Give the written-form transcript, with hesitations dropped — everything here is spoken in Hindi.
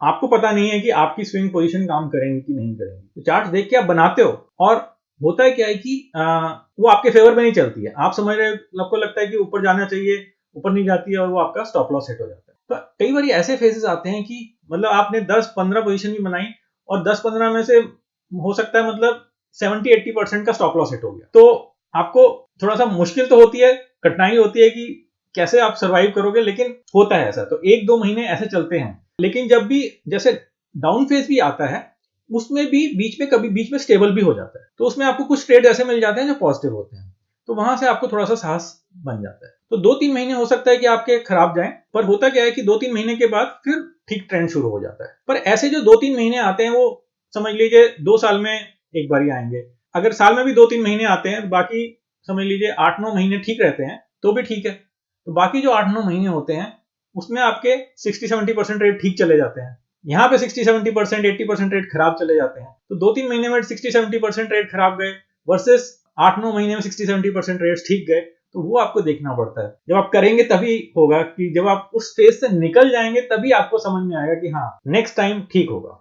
आपको पता नहीं है कि आपकी स्विंग पोजीशन काम करेंगी कि नहीं करेंगी। तो चार्ट देख के आप बनाते हो, और होता है क्या है कि वो आपके फेवर में नहीं चलती है। आप समझ रहे हो, आपको लगता है कि ऊपर जाना चाहिए, ऊपर नहीं जाती है, और वो आपका स्टॉप लॉस सेट हो जाता है। तो कई बार ऐसे फेजेस आते हैं कि मतलब आपने 10-15 पोजीशन भी बनाई, और 10-15 में से हो सकता है मतलब 70-80% का स्टॉप लॉस हिट हो गया। तो आपको थोड़ा सा मुश्किल तो होती है, कठिनाई होती है कि कैसे आप सर्वाइव करोगे, लेकिन होता है ऐसा। तो 1-2 महीने ऐसे चलते हैं। लेकिन जब भी जैसे डाउन फेज भी आता है, उसमें भी बीच में स्टेबल भी हो जाता है। तो उसमें आपको कुछ ट्रेड ऐसे मिल जाते हैं जो पॉजिटिव होते हैं, तो वहां से आपको थोड़ा सा साहस बन जाता है। तो 2-3 महीने हो सकता है कि आपके खराब जाएं, पर होता क्या है कि 2-3 महीने के बाद फिर ठीक ट्रेंड शुरू हो जाता है। पर ऐसे जो 2-3 महीने आते हैं, वो समझ लीजिए 2 साल में एक बार ही आएंगे। अगर साल में भी 2-3 महीने आते हैं, बाकी समझ लीजिए 8-9 महीने ठीक रहते हैं, तो भी ठीक है। तो बाकी जो 8-9 महीने होते हैं, उसमें आपके 60-70% रेट ठीक चले जाते हैं। यहाँ पे 60-70%, 80% रेट खराब चले जाते हैं। तो 2-3 महीने में 60-70% रेट खराब गए, वर्सेस 8-9 महीने में 60-70% रेट्स ठीक गए। तो वो आपको देखना पड़ता है। जब आप करेंगे तभी होगा, कि जब आप उस फेज से निकल जाएंगे तभी आपको समझ में आएगा कि हाँ, नेक्स्ट टाइम ठीक होगा।